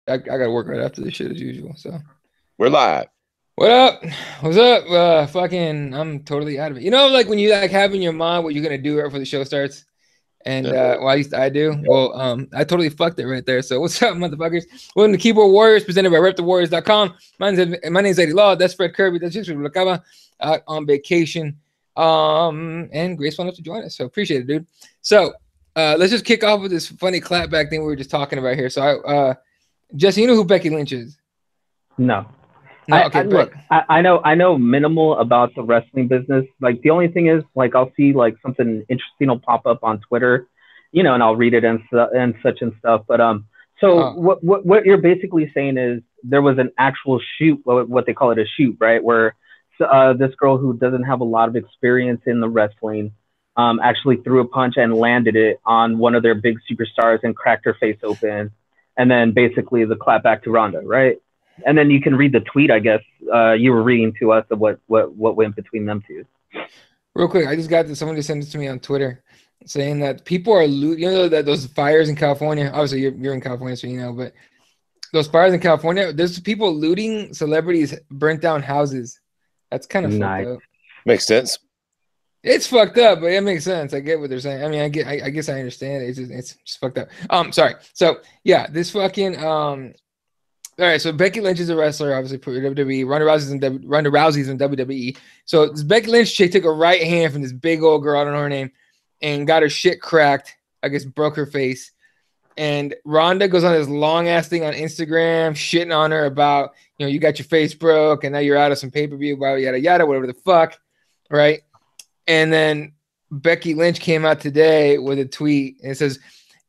I gotta work right after this shit as usual. So We're live. what up? What's up? Fucking, I'm totally out of it. You know, like when you like have in your mind what you're gonna do right before the show starts. And well, at least I do. Well, I totally fucked it right there. So what's up, motherfuckers? Welcome to Keyboard Warriors, presented by RepTheWarriors.com. My name's Eddie Law. That's Fred Kirby. That's just Lacaba out on vacation. And Grace wanted to join us, so appreciate it, dude. So let's just kick off with this funny clapback thing we were just talking about here. So Jesse, you know who Becky Lynch is? No. Okay, look, I know minimal about the wrestling business. Like the only thing is, like I'll see like something interesting will pop up on Twitter, you know, and I'll read it and such and stuff. But what you're basically saying is there was an actual shoot, what they call it, a shoot, right? Where this girl who doesn't have a lot of experience in the wrestling actually threw a punch and landed it on one of their big superstars and cracked her face open, and then basically the clap back to Ronda, right? And then you can read the tweet, I guess, you were reading to us of what went between them two. Real quick, I just got this. Somebody sent it to me on Twitter saying that people are looting. You know that those fires in California. Obviously, you're in California, so you know. But those fires in California, there's people looting celebrities' burnt down houses. That's kind of fucked up. Makes sense. It's fucked up, but it makes sense. I get what they're saying. I mean, I guess I understand. It's just fucked up. Sorry. So yeah, this fucking All right, so Becky Lynch is a wrestler, obviously for WWE. Ronda Rousey's in WWE. So this Becky Lynch chick took a right hand from this big old girl, I don't know her name, and got her shit cracked. I guess broke her face. And Ronda goes on this long ass thing on Instagram, shitting on her about, you know, you got your face broke, and now you're out of some pay-per-view, blah, yada yada, whatever the fuck, right? And then Becky Lynch came out today with a tweet, and it says,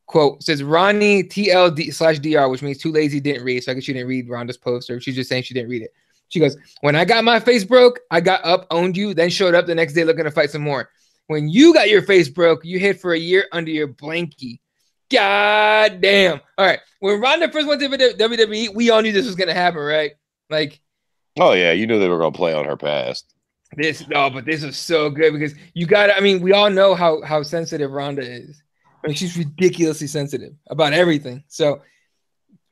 quote, says Ronnie TLD/DR, which means too lazy, didn't read. So I guess she didn't read Ronda's post, or she's just saying she didn't read it. She goes, when I got my face broke, I got up, owned you, then showed up the next day looking to fight some more. When you got your face broke, you hid for a year under your blankie. God damn. All right. When Ronda first went to WWE, we all knew this was going to happen, right? Like, oh, yeah. You knew they were going to play on her past. But this is so good because you got to, I mean, we all know how sensitive Ronda is. I mean, she's ridiculously sensitive about everything. So,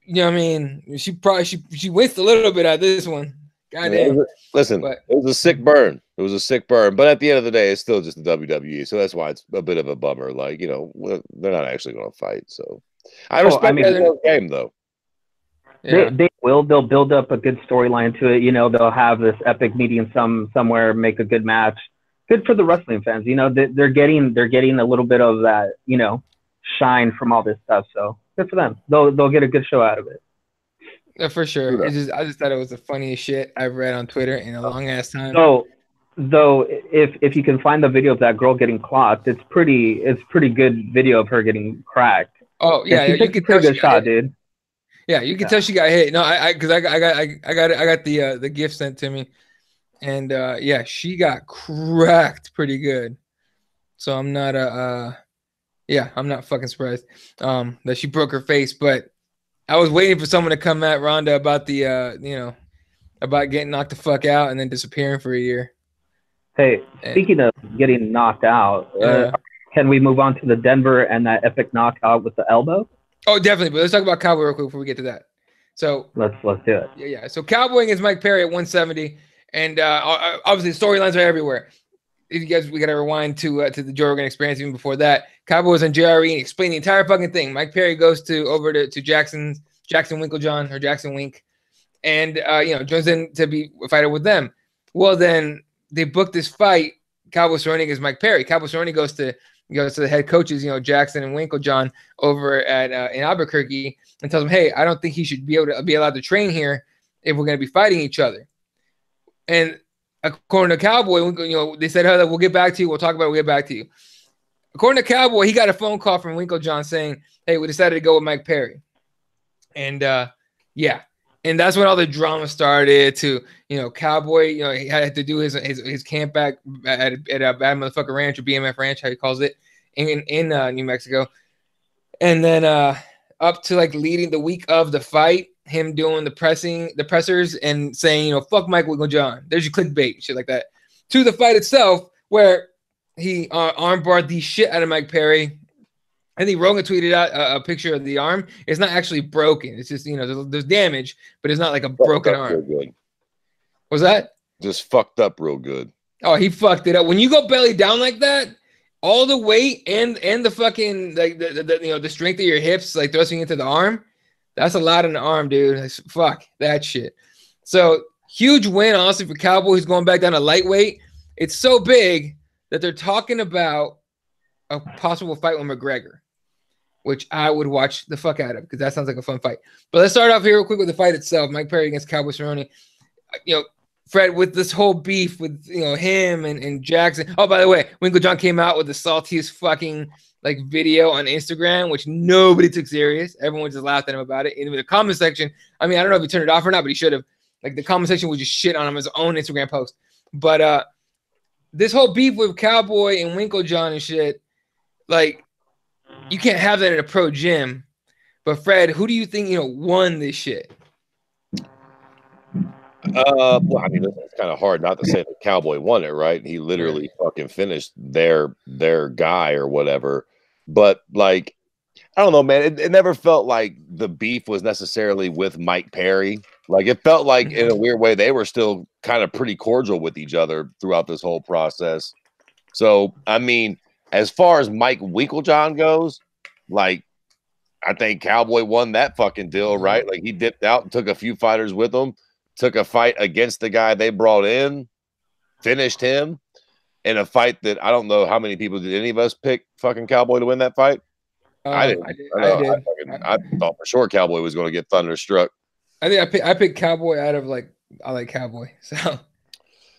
you know what I mean? She winced a little bit at this one. Goddamn. Listen, it was a sick burn. It was a sick burn. But at the end of the day, it's still just the WWE. So that's why it's a bit of a bummer. Like, you know, they're not actually going to fight. So I respect the game, though. Yeah. They'll build up a good storyline to it. You know, they'll have this epic meeting somewhere, make a good match. Good for the wrestling fans. You know, they're getting a little bit of that, you know, shine from all this stuff. So good for them. They'll get a good show out of it. Yeah, for sure. I just thought it was the funniest shit I've read on Twitter in a long ass time. So though, if you can find the video of that girl getting clocked, it's pretty good video of her getting cracked. Oh yeah, you can take a good shot, dude. Yeah, you can tell she got hit. No, I got the gift sent to me. And yeah, she got cracked pretty good. So I'm not I'm not fucking surprised that she broke her face. But I was waiting for someone to come at Ronda about the about getting knocked the fuck out and then disappearing for a year. Hey, speaking of getting knocked out, can we move on to the Denver and that epic knockout with the elbow? Oh, definitely. But let's talk about Cowboy real quick before we get to that. So let's do it. Yeah. So Cowboy against Mike Perry at 170. And obviously, storylines are everywhere. If you guys, we got to rewind to the Joe Rogan Experience even before that. Cowboy was on JRE and explained the entire fucking thing. Mike Perry goes over to Jackson Winklejohn or Jackson Wink, and joins in to be a fighter with them. Well, then they booked this fight. Cowboy Cerrone against Mike Perry. Cowboy Cerrone goes to the head coaches, Jackson and Winklejohn over at in Albuquerque, and tells them, hey, I don't think he should be allowed to train here if we're going to be fighting each other. And according to Cowboy, they said, "Oh, we'll get back to you. We'll talk about it. We'll get back to you." According to Cowboy, he got a phone call from Winklejohn saying, "Hey, we decided to go with Mike Perry." And yeah, and that's when all the drama started. To Cowboy, he had to do his camp back at a bad motherfucker ranch or BMF ranch, how he calls it, in New Mexico. And then up to like leading the week of the fight, him doing the pressers and saying, fuck Mike Winklejohn. There's your clickbait, shit like that. To the fight itself, where he armbarred the shit out of Mike Perry, I think Rogan tweeted out a picture of the arm. It's not actually broken. It's just, there's damage, but it's not like a broken arm. Good. Was that? Just fucked up real good. Oh, he fucked it up. When you go belly down like that, all the weight and the fucking like the strength of your hips like thrusting into the arm, that's a lot in the arm, dude. Like, fuck that shit. So huge win, honestly, for Cowboy. He's going back down to lightweight. It's so big that they're talking about a possible fight with McGregor, which I would watch the fuck out of because that sounds like a fun fight. But let's start off here real quick with the fight itself. Mike Perry against Cowboy Cerrone. Fred, with this whole beef with him and Jackson. Oh, by the way, Winkle John came out with the saltiest fucking like video on Instagram, which nobody took serious. Everyone just laughed at him about it. In the comment section, I mean, I don't know if he turned it off or not, but he should have. Like the comment section would just shit on him his own Instagram post. But this whole beef with Cowboy and Winkle John and shit, like you can't have that in a pro gym. But Fred, who do you think won this shit? Well, I mean, it's kind of hard not to say that Cowboy won it, right? He literally fucking finished their guy or whatever. But like, I don't know, man. It never felt like the beef was necessarily with Mike Perry. Like it felt like in a weird way they were still kind of pretty cordial with each other throughout this whole process. So I mean, as far as Mike Winklejohn goes, like I think Cowboy won that fucking deal, right? Like he dipped out and took a few fighters with him, took a fight against the guy they brought in, finished him in a fight that I don't know how many people did any of us pick fucking Cowboy to win that fight. I did. I thought for sure Cowboy was going to get thunderstruck. I think I picked Cowboy out of like I like Cowboy, so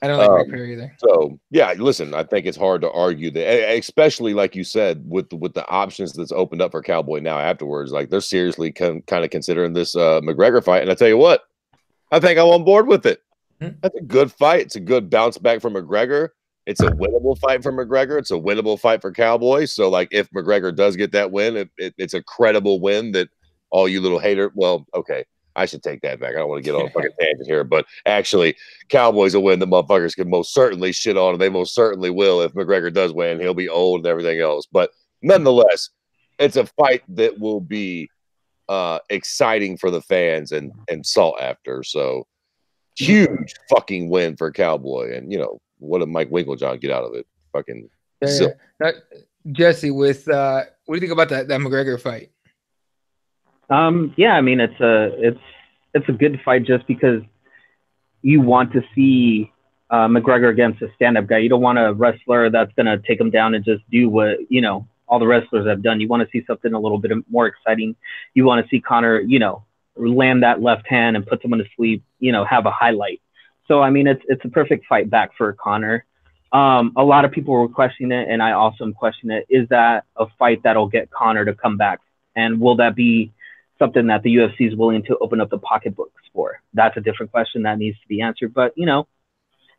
I don't like Mike Perry either. So yeah, listen, I think it's hard to argue that, especially like you said, with the options that's opened up for Cowboy now afterwards. Like they're seriously kind of considering this McGregor fight, and I tell you what, I think I'm on board with it. That's a good fight. It's a good bounce back from McGregor. It's a winnable fight for McGregor. It's a winnable fight for Cowboy. So like if McGregor does get that win, it's a credible win that all you little hater. Well, okay. I should take that back. I don't want to get on a fucking tangent here, but actually, Cowboys will win. The motherfuckers can most certainly shit on, and they most certainly will if McGregor does win. He'll be old and everything else. But nonetheless, it's a fight that will be exciting for the fans and sought after. So huge fucking win for Cowboy, and what did Mike Winklejohn get out of it? Fucking Jesse, with what do you think about that McGregor fight? Yeah, I mean it's a good fight just because you want to see McGregor against a stand-up guy. You don't want a wrestler that's gonna take him down and just do what all the wrestlers have done. You want to see something a little bit more exciting. You want to see Conor land that left hand and put someone to sleep. Have a highlight. So I mean it's a perfect fight back for Conor. A lot of people were questioning it, and I also am questioning it. Is that a fight that'll get Conor to come back, and will that be something that the UFC is willing to open up the pocketbooks for? That's a different question that needs to be answered. But,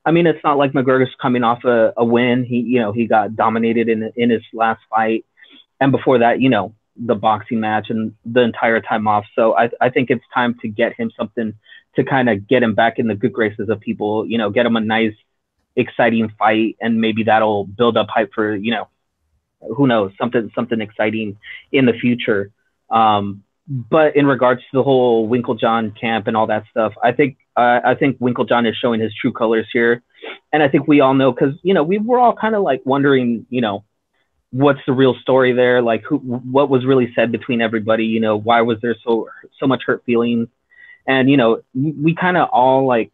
I mean, it's not like McGregor's coming off a win. He got dominated in his last fight. And before that, the boxing match and the entire time off. So I think it's time to get him something to kind of get him back in the good graces of people, get him a nice, exciting fight. And maybe that'll build up hype for, who knows, something exciting in the future. But in regards to the whole Winklejohn camp and all that stuff, I think Winklejohn is showing his true colors here. And I think we all know, because, we were all kind of like wondering, what's the real story there? Like what was really said between everybody? Why was there so much hurt feelings? And, we kind of all like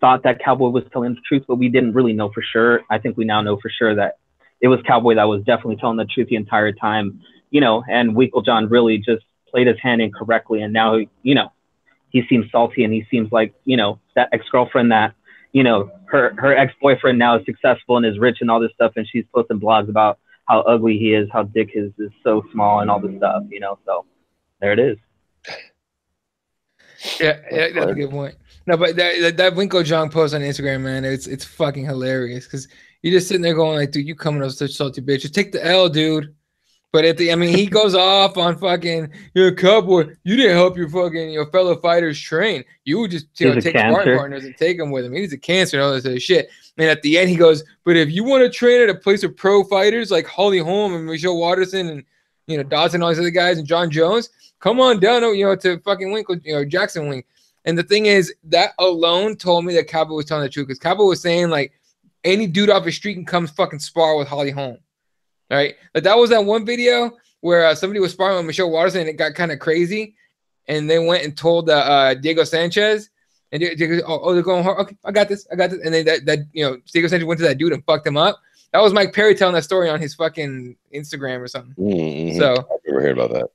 thought that Cowboy was telling the truth, but we didn't really know for sure. I think we now know for sure that it was Cowboy that was definitely telling the truth the entire time, and Winklejohn really just played his hand incorrectly, and now he seems salty, and he seems like that ex-girlfriend that her ex-boyfriend now is successful and is rich and all this stuff, and she's posting blogs about how ugly he is, how dick his is so small and all this stuff, so there it is. Yeah, that's a good point. No, but that Winklejohn post on Instagram, man, it's fucking hilarious, because you're just sitting there going like, dude, you coming up such salty bitch, just take the L, dude. But he goes off on fucking, you're a Cowboy. You didn't help your fellow fighters train. You would just take sparring partners and take them with him. He's a cancer and all this other shit. And at the end, he goes, but if you want to train at a place of pro fighters like Holly Holm and Michelle Watterson and you know, Dawson and all these other guys and John Jones, come on down, you know, to fucking Winkle, you know, Jackson Wing. And the thing is, that alone told me that Cowboy was telling the truth, because Cowboy was saying, like, any dude off the street can come fucking spar with Holly Holm. Right? Like, that was that one video where somebody was sparring with Michelle Watterson and it got kind of crazy. And they went and told Diego Sanchez. And Diego, they're going hard. Okay, I got this. And then that you know, Diego Sanchez went to that dude and fucked him up. That was Mike Perry telling that story on his fucking Instagram or something. Mm-hmm. So I've never heard about that.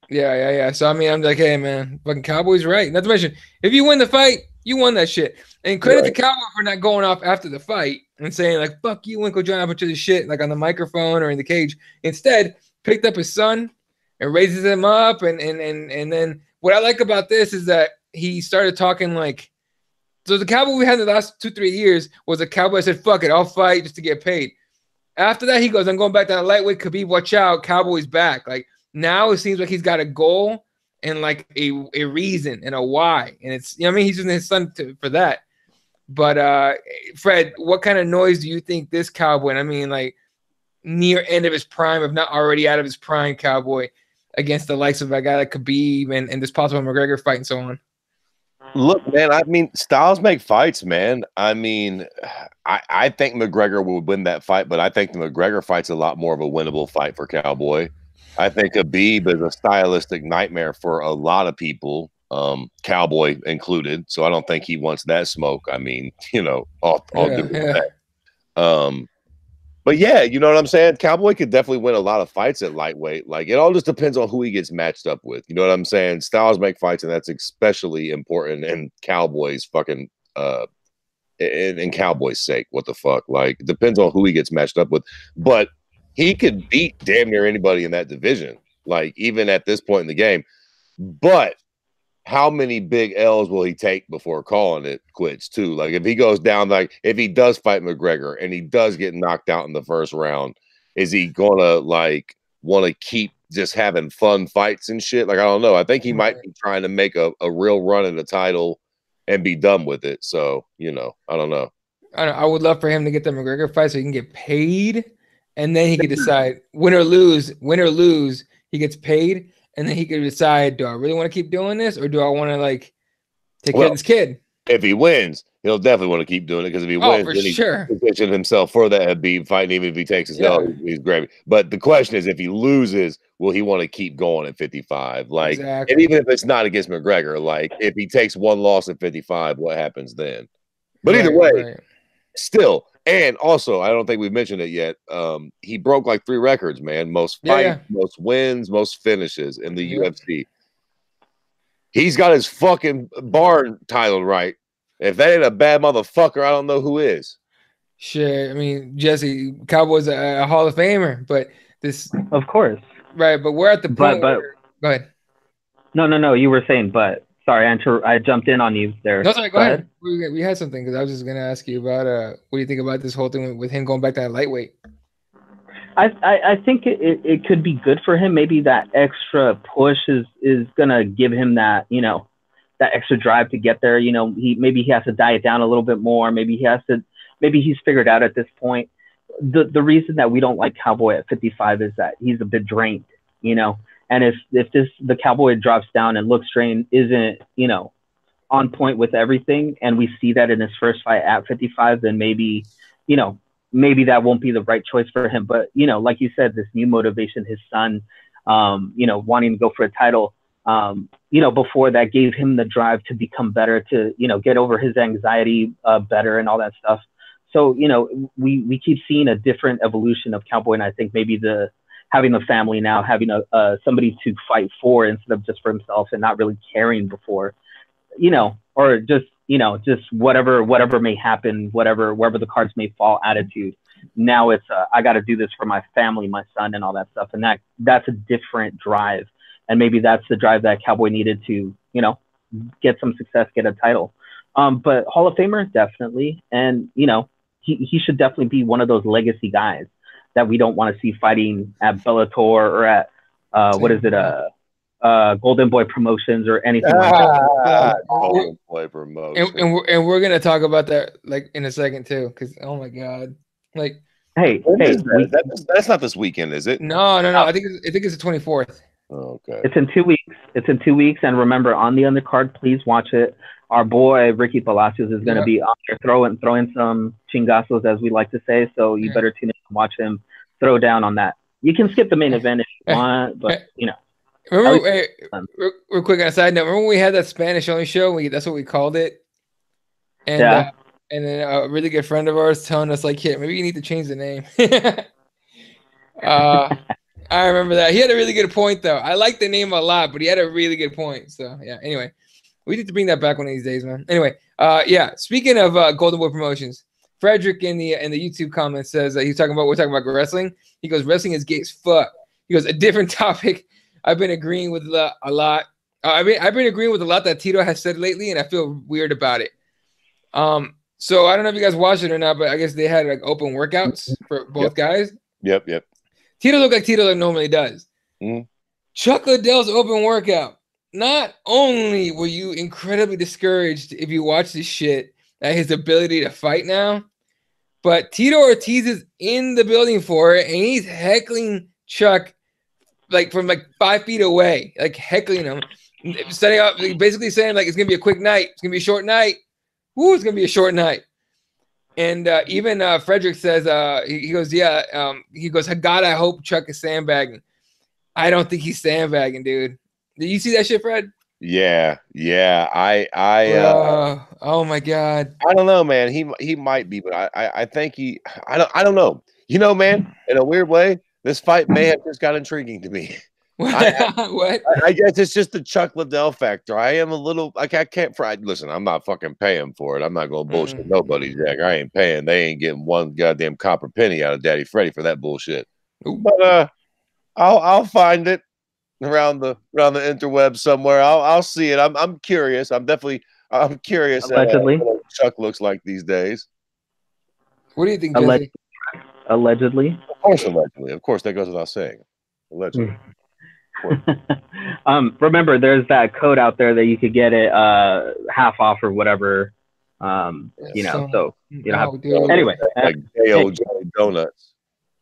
Yeah. So I mean, I'm like, hey man, fucking Cowboy's right. Not to mention, if you win the fight, you won that shit. And credit to Cowboy for not going off after the fight and saying like, fuck you, Winkle John, a bunch of this shit, like on the microphone or in the cage. Instead, picked up his son and raises him up. And then what I like about this is that he started talking like, so the Cowboy we had in the last 2-3 years was a Cowboy that said, fuck it, I'll fight just to get paid. After that, he goes, I'm going back down to lightweight. Khabib, watch out. Cowboy's back. Like, now it seems like he's got a goal and like a reason and a why. And it's, you know what I mean? He's using his son for that. But Fred, what kind of noise do you think this Cowboy, and I mean like near end of his prime, if not already out of his prime, Cowboy against the likes of a guy like Khabib and this possible McGregor fight and so on? Look, man, I mean, styles make fights, man. I mean, I think McGregor would win that fight, but I think the McGregor fight's a lot more of a winnable fight for Cowboy. I think Khabib is a stylistic nightmare for a lot of people, Cowboy included. So I don't think he wants that smoke. I mean, you know, all due respect. But yeah, you know what I'm saying? Cowboy could definitely win a lot of fights at lightweight. Like, it all just depends on who he gets matched up with. You know what I'm saying? Styles make fights, and that's especially important in Cowboy's fucking in Cowboy's sake. What the fuck? Like, it depends on who he gets matched up with. But he could beat damn near anybody in that division, like even at this point in the game. But how many big L's will he take before calling it quits too? Like, if he goes down, like if he does fight McGregor and he does get knocked out in the first round, is he gonna like want to keep just having fun fights and shit? Like, I don't know. I think he might be trying to make a real run at the title and be done with it. So, you know, I don't know. I would love for him to get the McGregor fight so he can get paid. And then he could decide win or lose, he gets paid. And then he could decide, do I really want to keep doing this? Or do I want to like take care of this kid? If he wins, he'll definitely want to keep doing it. Because if he wins, then he positions himself for that Habib fight. And even if he takes his L, he's great. But the question is, if he loses, will he want to keep going at 55? Like, and even if it's not against McGregor, like if he takes one loss at 55, what happens then? But either way, still. And also, I don't think we've mentioned it yet. He broke like 3 records, man. Most fights, most wins, most finishes in the UFC. He's got his fucking bar title right. If that ain't a bad motherfucker, I don't know who is. Shit, I mean, Jesse, Cowboy's a Hall of Famer, but this, of course, right? But we're at the point. Go ahead. No. You were saying, but. Sorry, I jumped in on you there. No, sorry, go ahead. We had something because I was just going to ask you about what do you think about this whole thing with him going back to that lightweight? I think it could be good for him. Maybe that extra push is going to give him that, you know, that extra drive to get there. You know, maybe he has to diet down a little bit more. Maybe he's figured out at this point. The reason that we don't like Cowboy at 55 is that he's a bit drained, you know. And if the Cowboy drops down and looks strained, isn't, you know, on point with everything, and we see that in his first fight at 55, then maybe, you know, maybe that won't be the right choice for him. But, you know, like you said, this new motivation, his son, you know, wanting to go for a title, you know, before that gave him the drive to become better, to, you know, get over his anxiety better and all that stuff. So, you know, we keep seeing a different evolution of Cowboy, and I think maybe having a family now, having somebody to fight for instead of just for himself and not really caring before, you know, or just, you know, just whatever may happen, wherever the cards may fall attitude. Now it's, I got to do this for my family, my son and all that stuff. And that's a different drive. And maybe that's the drive that Cowboy needed to, you know, get some success, get a title. But Hall of Famer, definitely. And, you know, he should definitely be one of those legacy guys that we don't want to see fighting at Bellator or at Golden Boy Promotions or anything like that. Golden Boy Promotions. And we're gonna talk about that like in a second too, because oh my god, like Hey, that's not this weekend, is it? No. I think it's the 24th. Oh, okay. It's in 2 weeks. And remember, on the undercard, please watch it. Our boy Ricky Palacios is going to be on there throwing some chingazos, as we like to say. So you better tune in and watch him throw down on that. You can skip the main event if you want, but you know. Remember, real quick on a side note, remember when we had that Spanish only show? That's what we called it. And and then a really good friend of ours telling us like, "Yeah, maybe you need to change the name." I remember that. He had a really good point though. I like the name a lot, but he had a really good point. So yeah. Anyway, we need to bring that back one of these days, man. Anyway, yeah. Speaking of Golden Boy Promotions, Frederick in the YouTube comments says we're talking about wrestling. He goes, wrestling is gay as fuck. He goes, a different topic. I've been agreeing with a lot. I've been agreeing with a lot that Tito has said lately, and I feel weird about it. So I don't know if you guys watched it or not, but I guess they had like open workouts for both guys. Yep. Tito looked like Tito normally does. Chuck Liddell's open workout. Not only were you incredibly discouraged if you watch this shit at his ability to fight now, but Tito Ortiz is in the building for it, and he's heckling Chuck like from like 5 feet away, like heckling him, setting up, basically saying like it's gonna be a quick night, it's gonna be a short night. Woo, it's gonna be a short night. And even Frederick says, he goes, God, I hope Chuck is sandbagging. I don't think he's sandbagging, dude. Did you see that shit, Fred? Yeah. Oh my God. I don't know, man. He might be, but I think I don't know. You know, man, in a weird way, this fight may have just got intriguing to me. What? I guess it's just the Chuck Liddell factor. I am a little like I can't. Listen, I'm not fucking paying for it. I'm not gonna bullshit nobody, Jack. I ain't paying. They ain't getting one goddamn copper penny out of Daddy Freddy for that bullshit. But I'll find it around the interweb somewhere. I'll see it. I'm curious. I'm curious. Allegedly, what Chuck looks like these days. What do you think, Jesse? Allegedly. Of course, allegedly. Of course, that goes without saying. Allegedly. Remember, there's that code out there that you could get it half off or whatever. You know, so you know. Anyway, like AOJ donuts.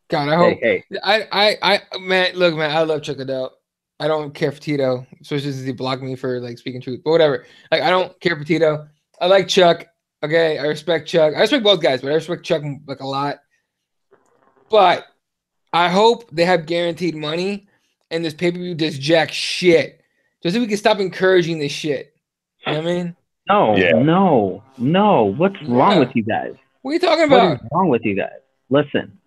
God, I hope. Hey. I man, look, man, I love Chuck Liddell. I don't care for Tito, especially since he blocked me for like speaking truth. But whatever. Like, I don't care for Tito. I like Chuck. Okay, I respect Chuck. I respect both guys, but I respect Chuck like a lot. But I hope they have guaranteed money, and this pay-per-view does jack shit, just so we can stop encouraging this shit. You know what I mean? No. What's wrong with you guys? What are you talking about? What is wrong with you guys? Listen.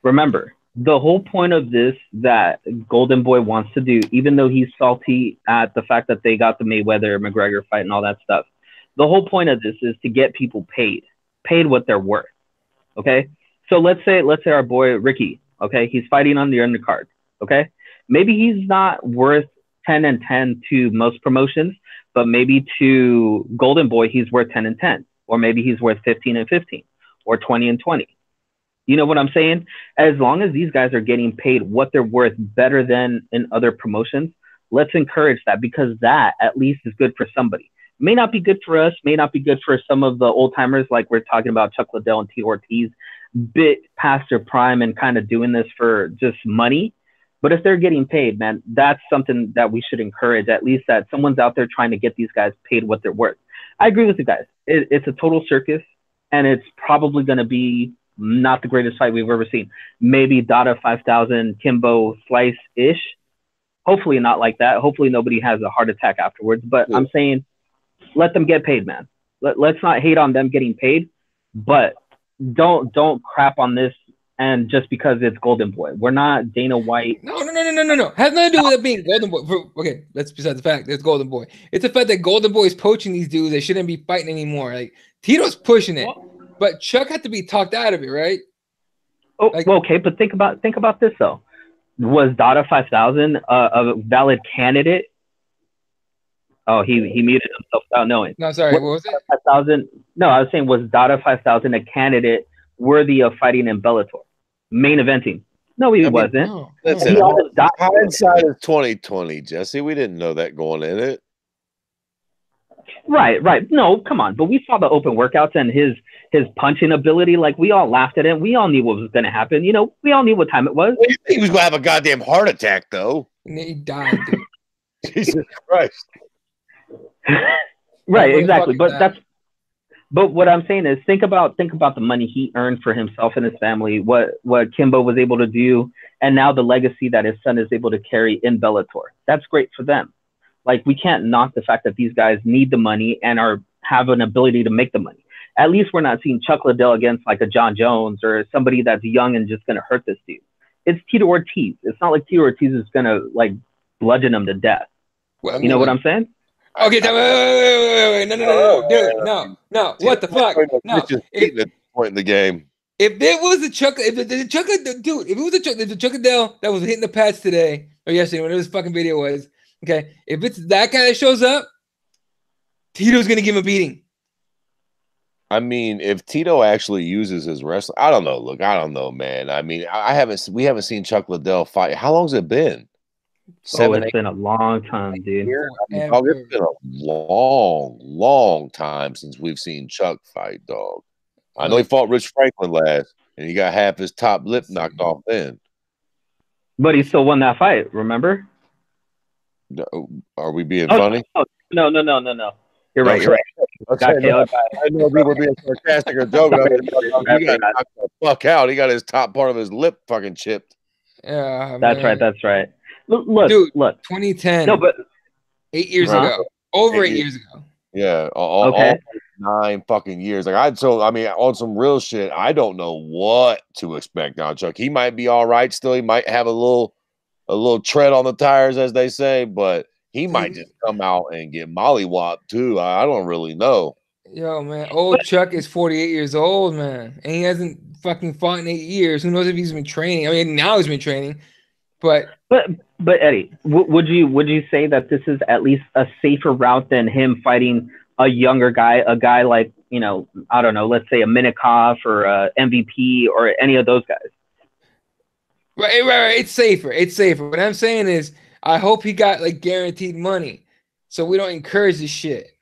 Remember, the whole point of this that Golden Boy wants to do, even though he's salty at the fact that they got the Mayweather-McGregor fight and all that stuff, the whole point of this is to get people paid what they're worth. Okay? So let's say our boy Ricky, okay, he's fighting on the undercard. Okay? Maybe he's not worth 10 and 10 to most promotions, but maybe to Golden Boy, he's worth 10 and 10, or maybe he's worth 15 and 15, or 20 and 20. You know what I'm saying? As long as these guys are getting paid what they're worth better than in other promotions, let's encourage that, because that at least is good for somebody. May not be good for us, may not be good for some of the old timers, like we're talking about Chuck Liddell and Tito Ortiz, bit past their prime and kind of doing this for just money. But if they're getting paid, man, that's something that we should encourage, at least that someone's out there trying to get these guys paid what they're worth. I agree with you guys. It's a total circus, and it's probably going to be not the greatest fight we've ever seen. Maybe Dada 5000, Kimbo Slice-ish. Hopefully not like that. Hopefully nobody has a heart attack afterwards. But I'm saying let them get paid, man. Let's not hate on them getting paid, but don't crap on this. And just because it's Golden Boy, we're not Dana White. No. Has nothing to do with it being Golden Boy. Okay, that's besides the fact that it's Golden Boy. It's the fact that Golden Boy is poaching these dudes. They shouldn't be fighting anymore. Like, Tito's pushing it, but Chuck had to be talked out of it, right? Oh, like, okay, but think about this though. Was Dada 5000 a valid candidate? Oh, he muted himself without knowing. No, sorry. What was it? 5000. No, I was saying, was Dada 5000 a candidate worthy of fighting in Bellator? Main eventing? No, he wasn't. No. Listen, hindsight is 2020, Jesse. We didn't know that going in it. Right. No, come on. But we saw the open workouts and his punching ability. Like, we all laughed at it. We all knew what was going to happen. You know, we all knew what time it was. He was going to have a goddamn heart attack, though. And he died, dude. Jesus Christ. Right, exactly. But what I'm saying is, think about the money he earned for himself and his family, what Kimbo was able to do, and now the legacy that his son is able to carry in Bellator. That's great for them. Like, we can't knock the fact that these guys need the money and have an ability to make the money. At least we're not seeing Chuck Liddell against like a John Jones or somebody that's young and just going to hurt this dude. It's Tito Ortiz. It's not like Tito Ortiz is going to like bludgeon him to death. Well, you know what I'm saying? Okay, wait. No, dude, no. What the fuck? No. At this point in the game. If it was the Chuck Liddell that was hitting the pads today or yesterday, whatever this fucking video was, okay, if it's that guy that shows up, Tito's gonna give him a beating. I mean, if Tito actually uses his wrestling, I don't know. Look, I don't know, man. I mean, we haven't seen Chuck Liddell fight. How long's it been? It's been a long time, dude. It's been a long time since we've seen Chuck fight, dog. I know he fought Rich Franklin last, and he got half his top lip knocked off then. But he still won that fight, remember? Are we being funny? No. You're right. I know we were being sarcastic or joking. He got knocked the fuck out. He got his top part of his lip fucking chipped. Yeah, that's right. Look, 2010. No, but 8 years ago. Over 8 years ago. Yeah. All 9 fucking years. On some real shit, I don't know what to expect now, Chuck. He might be all right still. He might have a little tread on the tires, as they say, but he might just come out and get mollywopped too. I don't really know. Yo, man, old Chuck is 48 years old, man, and he hasn't fucking fought in 8 years. Who knows if he's been training? I mean, now he's been training, but Eddie, would you say that this is at least a safer route than him fighting a younger guy, a guy like, you know, I don't know, let's say a Minikoff or a MVP or any of those guys? Right. It's safer. What I'm saying is, I hope he got like guaranteed money, so we don't encourage this shit.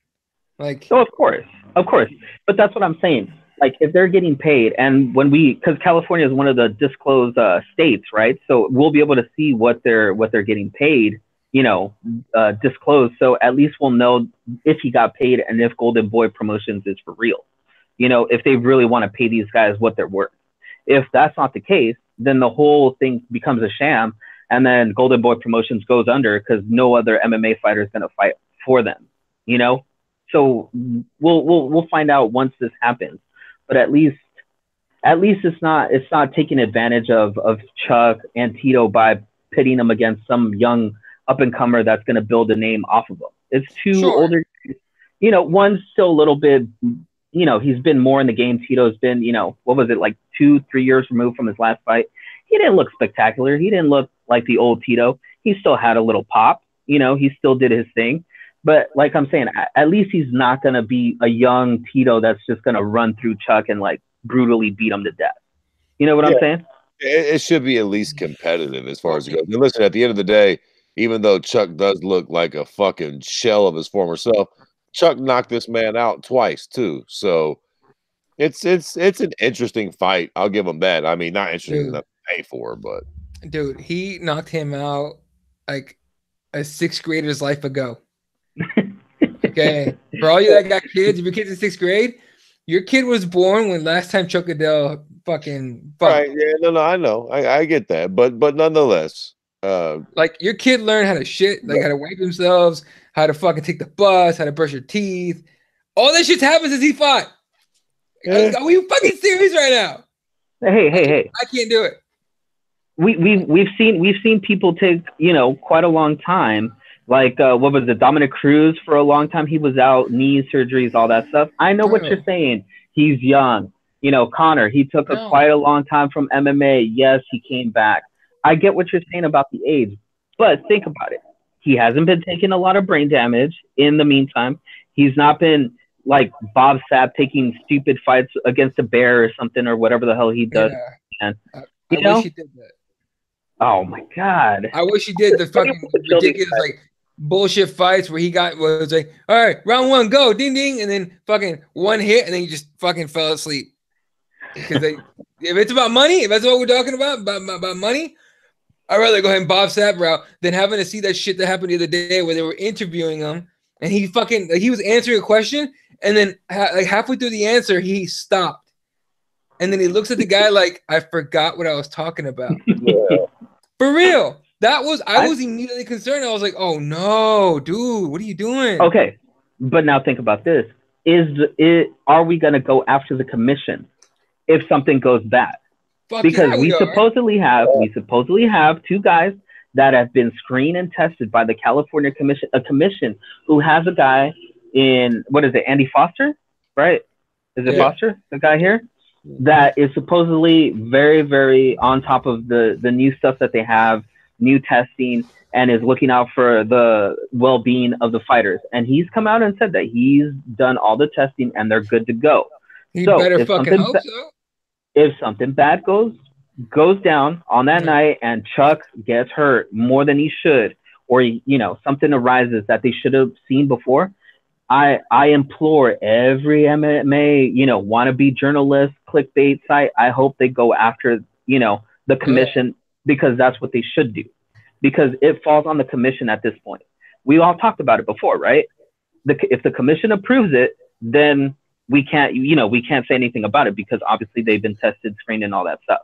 Like, of course. But that's what I'm saying. Like, if they're getting paid, and because California is one of the disclosed states, right? So we'll be able to see what they're getting paid, you know, disclosed. So at least we'll know if he got paid and if Golden Boy Promotions is for real. You know, if they really want to pay these guys what they're worth. If that's not the case, then the whole thing becomes a sham, and then Golden Boy Promotions goes under because no other MMA fighter is going to fight for them. You know, so we'll find out once this happens. But at least it's not taking advantage of Chuck and Tito by pitting them against some young up and comer that's going to build a name off of them. It's two older, you know, one's still a little bit, you know, he's been more in the game. Tito's been, you know, what was it, like 2-3 years removed from his last fight. He didn't look spectacular. He didn't look like the old Tito. He still had a little pop, you know, he still did his thing. But like I'm saying, at least he's not going to be a young Tito that's just going to run through Chuck and like brutally beat him to death. You know what I'm saying? It should be at least competitive as far as it goes. And listen, at the end of the day, even though Chuck does look like a fucking shell of his former self, Chuck knocked this man out twice too. So it's an interesting fight. I'll give him that. I mean, not interesting enough to pay for, but dude, he knocked him out like a 6th grader's life ago. Okay, for all you that got kids, if your kid's in 6th grade, your kid was born when last time Chuck Liddell fucking fought. Right? Yeah, no, I know, I get that, but nonetheless, like your kid learned how to shit, like how to wipe themselves, how to fucking take the bus, how to brush your teeth. All that shit happens as he fought. Are we fucking serious right now? Hey! I can't do it. We've seen people take, you know, quite a long time. Like, what was it? Dominic Cruz, for a long time, he was out, knee surgeries, all that stuff. I know what you're saying. He's young. You know, Connor, he took quite a long time from MMA. Yes, he came back. I get what you're saying about the age, but think about it. He hasn't been taking a lot of brain damage in the meantime. He's not been like Bob Sapp taking stupid fights against a bear or something or whatever the hell he does. Yeah. And, I wish he did that. Oh my God! I wish he did the fucking ridiculous, like bullshit fights where he was like, all right, round 1, go, ding ding, and then fucking one hit, and then he just fucking fell asleep. Because if it's about money, if that's what we're talking about money, I'd rather go ahead and Bob Sapp route than having to see that shit that happened the other day where they were interviewing him and he was answering a question and then like halfway through the answer he stopped and then he looks at the guy like I forgot what I was talking about. Yeah. For real. I was immediately concerned. I was like, oh no, dude, what are you doing? Okay, but now think about this: are we gonna go after the commission if something goes bad? Because we supposedly have 2 guys that have been screened and tested by the California Commission, a commission who has a guy in, what is it, Andy Foster, right? Is it Foster, the guy here? That is supposedly very, very on top of the new stuff that they have, new testing, and is looking out for the well-being of the fighters. And he's come out and said that he's done all the testing and they're good to go. He better fucking hope so. If something bad goes down on that night and Chuck gets hurt more than he should, or something arises that they should have seen before, I implore every MMA wannabe journalist, clickbait site, I hope they go after the commission because that's what they should do, because it falls on the commission at this point. We all talked about it before, right? If the commission approves it, then we can't say anything about it because obviously they've been tested, screened, and all that stuff.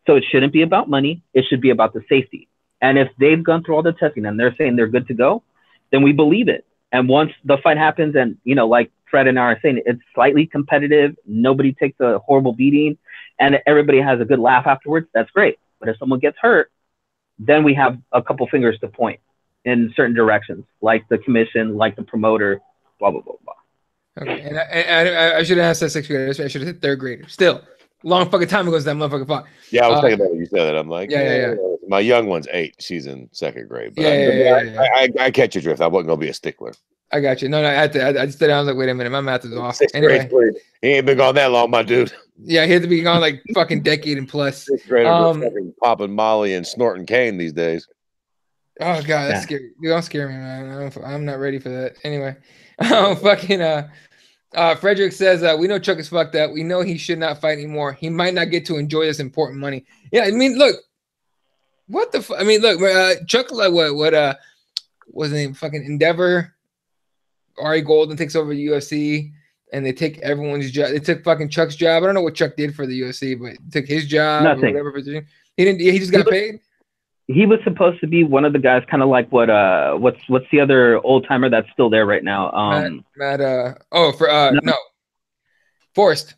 So it shouldn't be about money. It should be about the safety. And if they've gone through all the testing and they're saying they're good to go, then we believe it. And once the fight happens and, like Fred and I are saying, it's slightly competitive, nobody takes a horrible beating, and everybody has a good laugh afterwards, that's great. But if someone gets hurt, then we have a couple fingers to point in certain directions, like the commission, like the promoter, blah, blah, blah, blah. Okay, and I should have asked that 6th grader. I should have hit 3rd grader. Still, long fucking time ago since that motherfucking fought. Yeah, I was thinking about when you said that. I'm like, yeah. My young one's 8. She's in 2nd grade. But I catch your drift. I wasn't gonna be a stickler. I got you. No, I just stood down. I was like, wait a minute, my math is off. Anyway, he ain't been gone that long, my dude. Yeah, he had to be gone like fucking decade and plus. Fucking popping Molly and snorting cane these days. Oh god, that's scary. You don't scare me, man. I'm not ready for that. Anyway, Frederick says, we know Chuck is fucked up. We know he should not fight anymore. He might not get to enjoy this important money. Yeah, I mean, look, what the I mean, look, Chuck, like, what was his name? Fucking Endeavor. Ari Golden takes over the UFC, and they take everyone's job. They took fucking Chuck's job. I don't know what Chuck did for the UFC, but took his job. Nothing. Or whatever position. He didn't. He just got paid. He was supposed to be one of the guys, kind of like what's the other old timer that's still there right now? Forrest.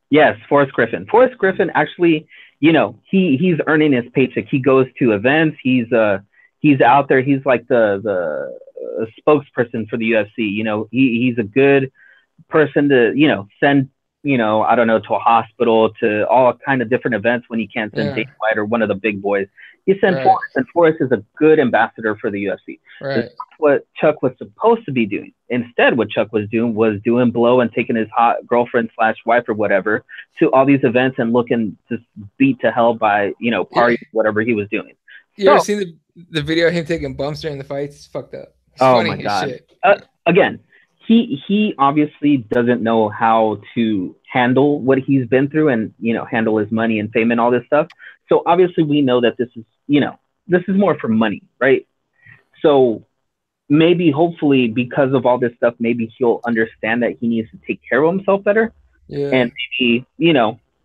Yes, Forrest Griffin. Forrest Griffin actually, he's earning his paycheck. He goes to events. He's out there. He's like the spokesperson for the UFC. He's a good person to send. I don't know, to a hospital, to all kind of different events when he can't send Dana White or one of the big boys. He sent Forrest, and Forrest is a good ambassador for the UFC. Right. That's what Chuck was supposed to be doing. Instead, what Chuck was doing blow and taking his hot girlfriend / wife or whatever to all these events and looking just beat to hell by, party, whatever he was doing. You ever seen the video of him taking bumps during the fights? It's fucked up. It's funny my God. Shit. Again, he obviously doesn't know how to handle what he's been through and, handle his money and fame and all this stuff. So obviously we know that this is, this is more for money, right? So maybe, hopefully, because of all this stuff, maybe he'll understand that he needs to take care of himself better. Yeah. And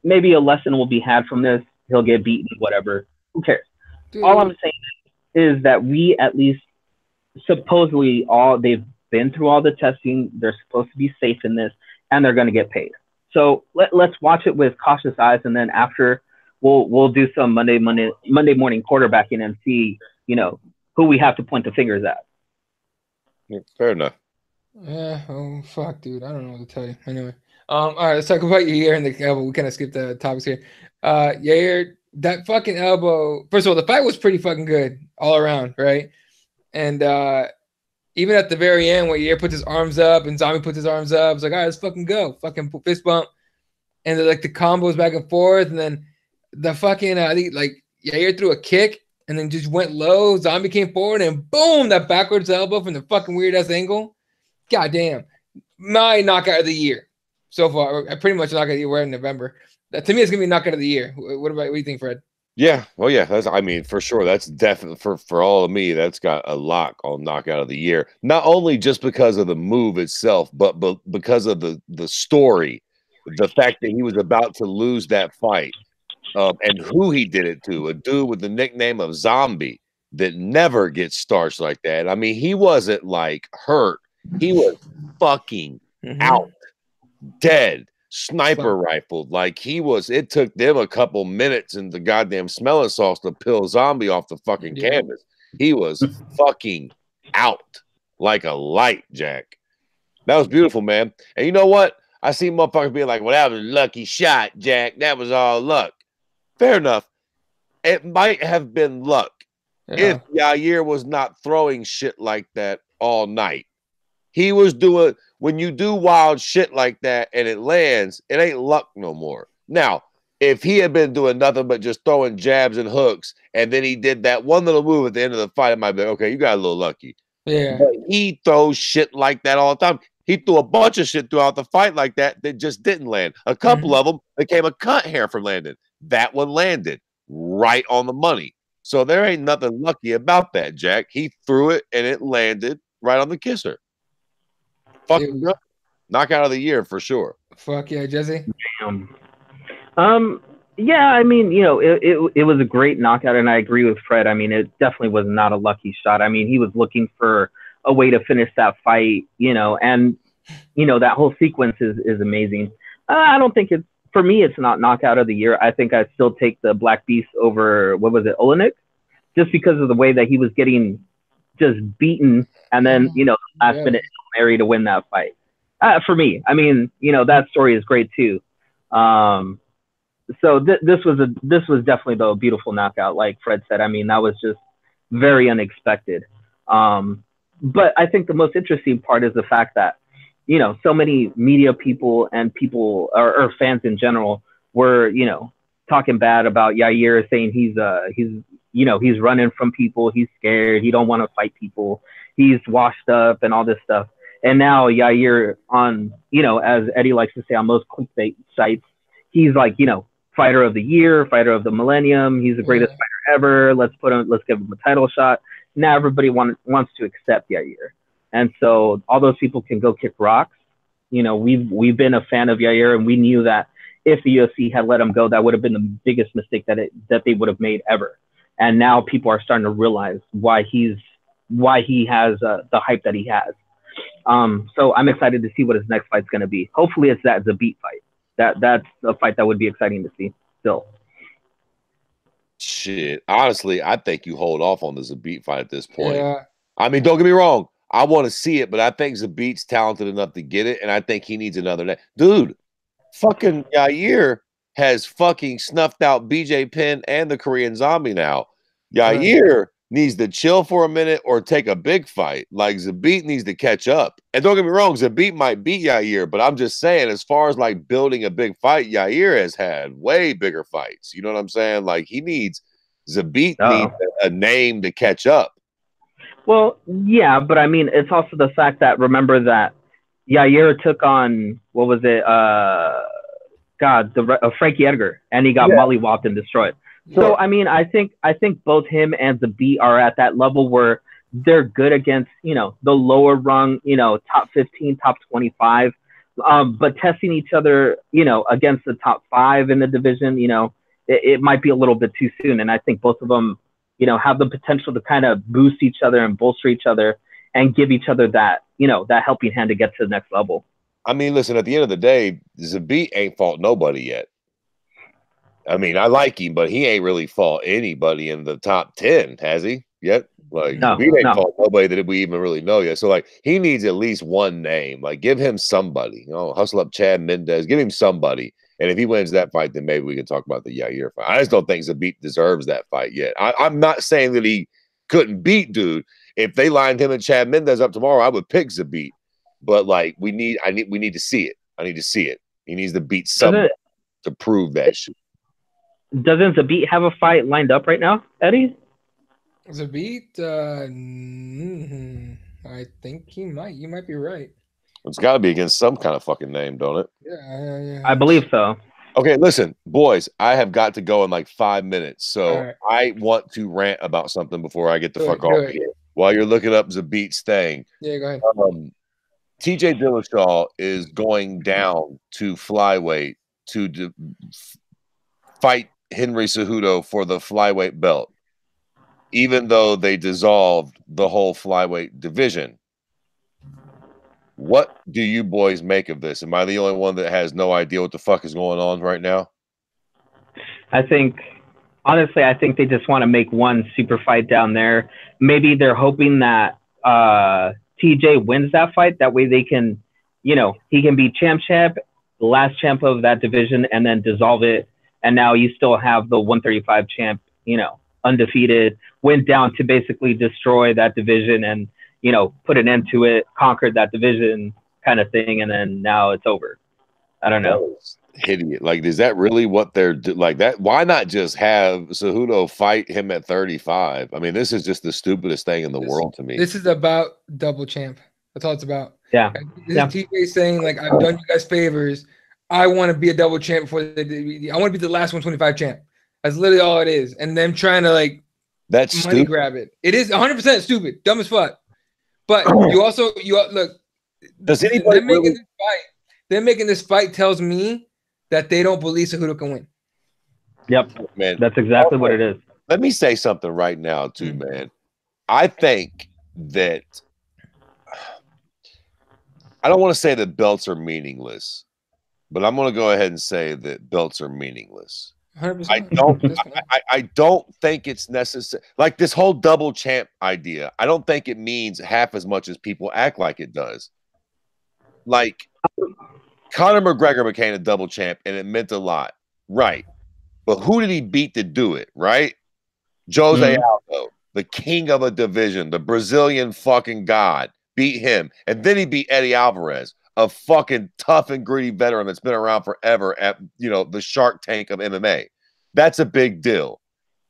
maybe a lesson will be had from this. He'll get beaten, whatever. Who cares? Dude. All I'm saying is that we at least supposedly they've been through all the testing. They're supposed to be safe in this, and they're going to get paid. So let's watch it with cautious eyes, and then after we'll do some Monday morning quarterbacking and see who we have to point the fingers at. Yeah, fair enough. Yeah. Oh fuck, dude. I don't know what to tell you. Anyway, all right. Let's talk about Yair and the elbow. We kind of skipped the topics here. Yair, that fucking elbow. First of all, the fight was pretty fucking good all around, right? And even at the very end, where Yair puts his arms up and Zombie puts his arms up, it's like, all right, let's fucking go. Fucking fist bump. And the combos back and forth. And then the fucking, I think, Yair threw a kick and then just went low. Zombie came forward, and boom, that backwards elbow from the fucking weird ass angle. God damn, my knockout of the year so far. I pretty much knockout of the year. We're in November. To me, it's gonna be knockout of the year. What do you think, Fred? Yeah, well, yeah, that's, I mean, for sure, that's definitely for all of me. That's got a lock on knockout of the year. Not only just because of the move itself, but because of the story, the fact that he was about to lose that fight, and who he did it to, a dude with the nickname of Zombie that never gets starched like that. I mean, he wasn't like hurt; he was fucking out, dead. Sniper rifled like he was. It took them a couple minutes and the goddamn smelling sauce to peel Zombie off the fucking canvas. He was fucking out like a light, Jack. That was beautiful, man. And you know what? I see motherfuckers being like, well, that was a lucky shot, Jack. That was all luck. Fair enough. It might have been luck if Yair was not throwing shit like that all night. He was doing, when you do wild shit like that and it lands, it ain't luck no more. Now, if he had been doing nothing but just throwing jabs and hooks, and then he did that one little move at the end of the fight, it might be, okay, you got a little lucky. Yeah. But he throws shit like that all the time. He threw a bunch of shit throughout the fight like that just didn't land. A couple of them became a cut hair from landing. That one landed right on the money. So there ain't nothing lucky about that, Jack. He threw it and it landed right on the kisser. Fucking good. Knockout of the year for sure. Fuck yeah, Jesse. Yeah, I mean, you know, it was a great knockout, and I agree with Fred. I mean, it definitely was not a lucky shot. I mean, he was looking for a way to finish that fight, you know, and you know that whole sequence is amazing. I don't think it's, for me, it's not knockout of the year. I think I still take the Black Beast over, what was it, Olenek, just because of the way that he was getting just beaten, and then you know last minute Mary to win that fight. For me, I mean, you know that story is great too. So this was definitely the beautiful knockout, like Fred said. I mean, that was just very unexpected. But I think the most interesting part is the fact that you know so many media people and people or fans in general were you know talking bad about Yair, saying he's you know, he's running from people. He's scared. He don't want to fight people. He's washed up and all this stuff. And now Yair on, you know, as Eddie likes to say on most clickbait sites, he's like, you know, fighter of the year, fighter of the millennium. He's the greatest fighter ever. Let's give him a title shot. Now everybody wants to accept Yair. And so all those people can go kick rocks. You know, we've been a fan of Yair, and we knew that if the UFC had let him go, that would have been the biggest mistake that they would have made ever. And now people are starting to realize why he has the hype that he has. So I'm excited to see what his next fight's going to be. Hopefully it's that Zabit fight. That's a fight that would be exciting to see still. Shit. Honestly, I think you hold off on the Zabit fight at this point. Yeah. I mean, don't get me wrong. I want to see it, but I think Zabit's talented enough to get it, and I think he needs another net. Dude, fucking Yair has fucking snuffed out BJ Penn and the Korean Zombie now. Yair needs to chill for a minute or take a big fight. Like Zabit needs to catch up. And don't get me wrong, Zabit might beat Yair, but I'm just saying, as far as like building a big fight, Yair has had way bigger fights. You know what I'm saying? Like Zabit needs a name to catch up. Well, yeah, but I mean, it's also the fact that remember that Yair took on, what was it? Frankie Edgar, and he got mollywopped and destroyed. So I mean, I think both him and Zabit are at that level where they're good against, you know, the lower rung, you know, top 15, top 25, but testing each other, you know, against the top 5 in the division, you know, it might be a little bit too soon. And I think both of them, you know, have the potential to kind of boost each other and bolster each other and give each other that, you know, that helping hand to get to the next level. I mean, listen, at the end of the day, Zabit ain't fought nobody yet. I mean, I like him, but he ain't really fought anybody in the top 10, has he? Yet? Like, Zabit ain't fought nobody that we even really know yet. So, like, he needs at least one name. Like, give him somebody. You know, hustle up Chad Mendez. Give him somebody. And if he wins that fight, then maybe we can talk about the Yair fight. I just don't think Zabit deserves that fight yet. I'm not saying that he couldn't beat dude. If they lined him and Chad Mendez up tomorrow, I would pick Zabit. But like, we need to see it. I need to see it. He needs to beat somebody to prove that shit. Doesn't Zabit have a fight lined up right now, Eddie? Zabit, I think you might be right. It's got to be against some kind of fucking name, don't it? Yeah. I believe so. Okay, listen, boys, I have got to go in like 5 minutes, so right. I want to rant about something before I get the fuck Do off it. here. While you're looking up Zabit's thing, Yeah, go ahead. TJ Dillashaw is going down to flyweight to fight Henry Cejudo for the flyweight belt, even though they dissolved the whole flyweight division. What do you boys make of this? Am I the only one that has no idea what the fuck is going on right now? Honestly, I think they just want to make one super fight down there. Maybe they're hoping that TJ wins that fight. That way they can, he can be champ, the last champ of that division, and then dissolve it. And now you still have the 135 champ, undefeated, went down to basically destroy that division and, put an end to it, conquered that division kind of thing. And then now it's over. I don't know. Hideous. Like, is that really what they're like? That why not just have Cejudo fight him at 35? I mean, this is just the stupidest thing in the world to me. This is about double champ. That's all it's about. Yeah. This is TJ saying, like, I've done you guys favors. I want to be a double champ before I want to be the last 125 champ. That's literally all it is. And them trying to that's money stupid. Grab it. It is 100% stupid, dumb as fuck. But you look. Does anybody them making this fight tells me that they don't believe Cejudo can win. Yep, man, that's exactly what it is. Let me say something right now, too, man. I think that I don't want to say that belts are meaningless, but I'm going to go ahead and say that belts are meaningless. 100%. I don't think it's necessary. Like this whole double champ idea, I don't think it means half as much as people act like it does. Like Conor McGregor became a double champ, and it meant a lot, right? But who did he beat to do it, right? Jose Aldo, the king of a division, the Brazilian fucking god, beat him. And then he beat Eddie Alvarez, a fucking tough and gritty veteran that's been around forever at, the Shark Tank of MMA. That's a big deal.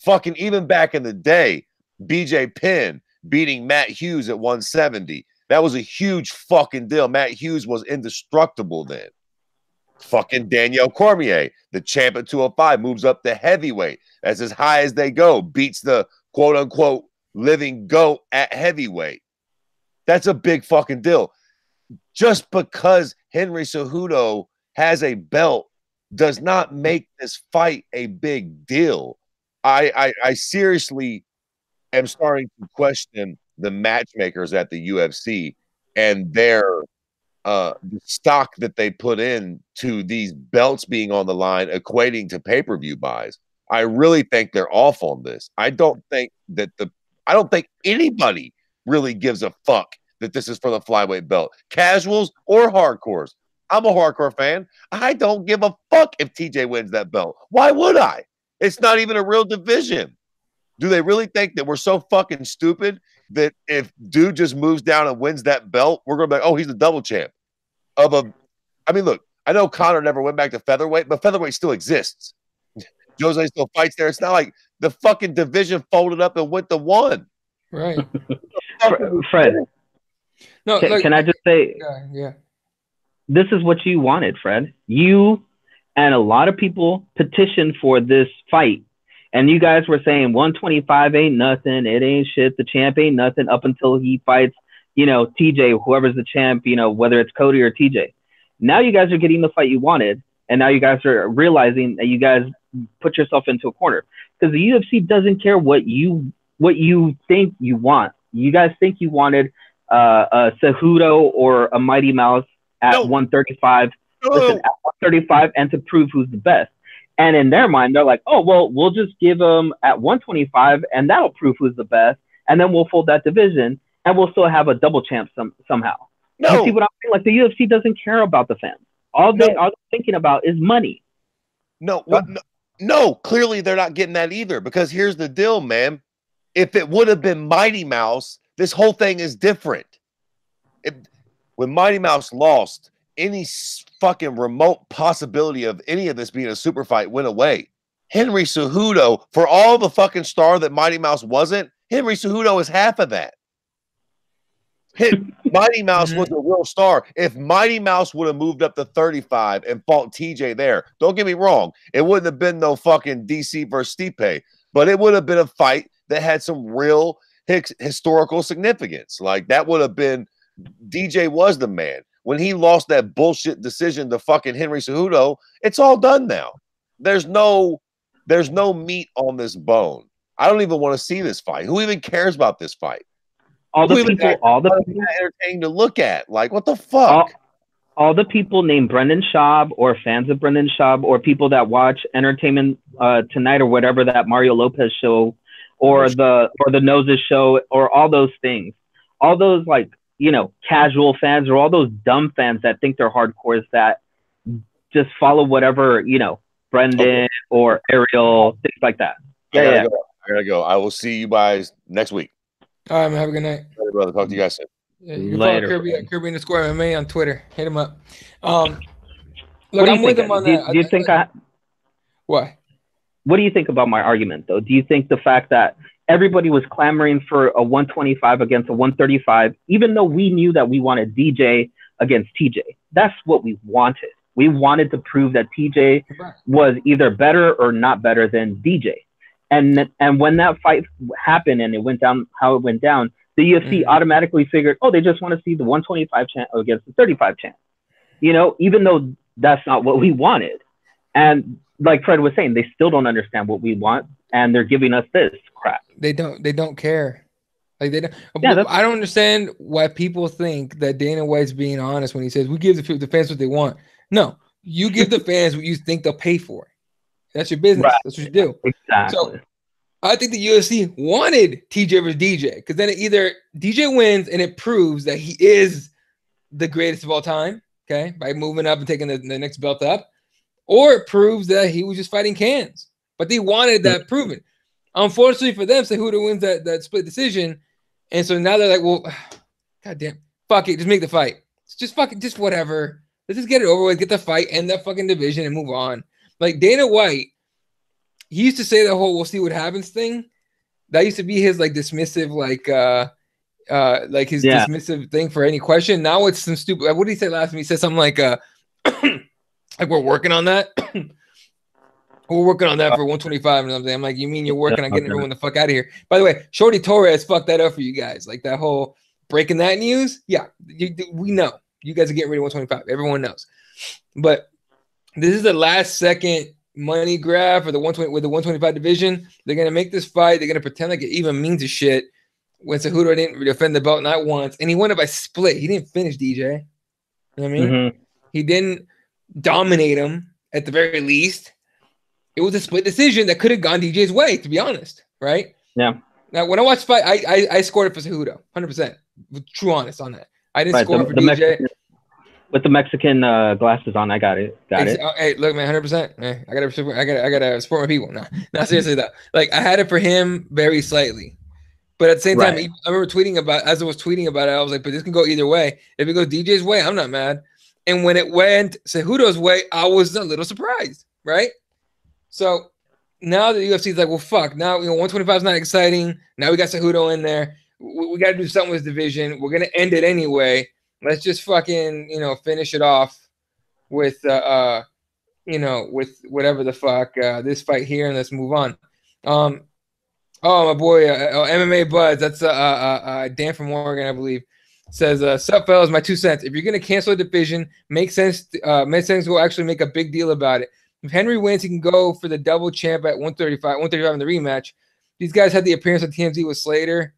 Fucking even back in the day, BJ Penn beating Matt Hughes at 170. That was a huge fucking deal. Matt Hughes was indestructible then. Fucking Daniel Cormier, the champ at 205, moves up to heavyweight. That's as high as they go. Beats the quote-unquote living GOAT at heavyweight. That's a big fucking deal. Just because Henry Cejudo has a belt does not make this fight a big deal. I seriously am starting to question the matchmakers at the UFC and their the stock that they put in to these belts being on the line, equating to pay-per-view buys. I really think they're off on this. I don't think anybody really gives a fuck that this is for the flyweight belt, casuals or hardcores. I'm a hardcore fan. I don't give a fuck if TJ wins that belt. Why would I? It's not even a real division. Do they really think that we're so fucking stupid that if dude just moves down and wins that belt, we're going to be like, oh, he's the double champ I mean, look, I know Conor never went back to featherweight, but featherweight still exists. Jose still fights there. It's not like the fucking division folded up and went to one. Right. Fred. No, can I just say, yeah. This is what you wanted, Fred. You and a lot of people petitioned for this fight. And you guys were saying 125 ain't nothing. It ain't shit. The champ ain't nothing up until he fights, TJ, whoever's the champ, whether it's Cody or TJ. Now you guys are getting the fight you wanted. And now you guys are realizing that you guys put yourself into a corner. Because the UFC doesn't care what you think you want. You guys think you wanted a Cejudo or a Mighty Mouse at 135. Listen, at 135 and to prove who's the best. And in their mind, they're like, oh, well, we'll just give them at 125 and that'll prove who's the best. And then we'll fold that division and we'll still have a double champ somehow. No. You see what I'm saying? Like the UFC doesn't care about the fans. All they're thinking about is money. No, clearly they're not getting that either because here's the deal, man. If it would have been Mighty Mouse, this whole thing is different. When Mighty Mouse lost, any fucking remote possibility of any of this being a super fight went away. Henry Cejudo, for all the fucking star that Mighty Mouse wasn't, Henry Cejudo is half of that. Mighty Mouse was a real star. If Mighty Mouse would have moved up to 35 and fought TJ there, don't get me wrong, it wouldn't have been no fucking DC versus Stipe, but it would have been a fight that had some real historical significance. Like, that would have been, DJ was the man. When he lost that bullshit decision to fucking Henry Cejudo, it's all done now. There's no meat on this bone. I don't even want to see this fight. Who even cares about this fight? All the people entertaining to look at. Like, what the fuck? All the people named Brendan Schaub or fans of Brendan Schaub or people that watch Entertainment Tonight or whatever, that Mario Lopez show or the Noses show or all those things. All those, like, you know, casual fans or all those dumb fans that think they're hardcores that just follow whatever, you know, Brendan or Ariel, things like that. I gotta go. I will see you guys next week. All right, man. Have a good night. Later, brother. Talk to you guys soon. Yeah, you can follow Kirby _MMA on Twitter. Hit him up. Look, I'm with him on that. Do you think what? What do you think about my argument, though? Do you think the fact that everybody was clamoring for a 125 against a 135, even though we knew that we wanted DJ against TJ? That's what we wanted. We wanted to prove that TJ was either better or not better than DJ. And when that fight happened and it went down how it went down, the UFC automatically figured, oh, they just want to see the 125 champ against the 35 champ. You know, even though that's not what we wanted. And like Fred was saying, they still don't understand what we want, and they're giving us this crap. They don't care. Like, they don't. Yeah, I don't understand why people think that Dana White's being honest when he says we give the fans what they want. No, you give the fans what you think they'll pay for. That's your business. Right. That's what you do. Exactly. So I think the UFC wanted TJ versus DJ, because then either DJ wins and it proves that he is the greatest of all time, okay, by moving up and taking the next belt up, or it proves that he was just fighting cans. But they wanted that proven. Unfortunately for them, Cejudo wins that split decision, and so now they're like, well, goddamn, fuck it, just make the fight. It's just fucking, just whatever. Let's just get it over with, get the fight, end that fucking division, and move on. Like Dana White, he used to say the whole "we'll see what happens" thing. That used to be his like dismissive, his dismissive thing for any question. Now it's some stupid. Like, what did he say last time? He said something like, like we're working on that. We're working on that for 125 or something. I'm like, you mean you're working on getting everyone the fuck out of here? By the way, Shorty Torres fucked that up for you guys. Like that whole breaking that news. Yeah, we know you guys are getting rid of 125. Everyone knows. But this is the last second money grab for the 120 with the 125 division. They're gonna make this fight. They're gonna pretend like it even means a shit. When Cejudo didn't defend the belt not once, and he won it by split. He didn't finish DJ. You know what I mean? He didn't dominate him at the very least. It was a split decision that could have gone DJ's way, to be honest, right? Yeah. Now, when I watched the fight, I scored it for Cejudo, 100%. True honest on that. I didn't score for DJ. With the Mexican glasses on, I got it. Hey, look, man, 100%. I gotta support my people. Not seriously though. Like I had it for him very slightly, but at the same time, I remember tweeting about as I was tweeting about it. I was like, but this can go either way. If it goes DJ's way, I'm not mad. And when it went Cejudo's way, I was a little surprised, right? So now the UFC is like, well, fuck. Now 125 is not exciting. Now we got Cejudo in there. We got to do something with this division. We're gonna end it anyway. Let's just fucking, finish it off with, with whatever the fuck, this fight here, and let's move on. Oh, my boy, MMA Buds, that's Dan from Oregon, I believe, says, sup, fellas, my 2 cents. If you're going to cancel a division, makes sense to actually make a big deal about it. If Henry wins, he can go for the double champ at 135 in the rematch. These guys had the appearance on TMZ with Slater.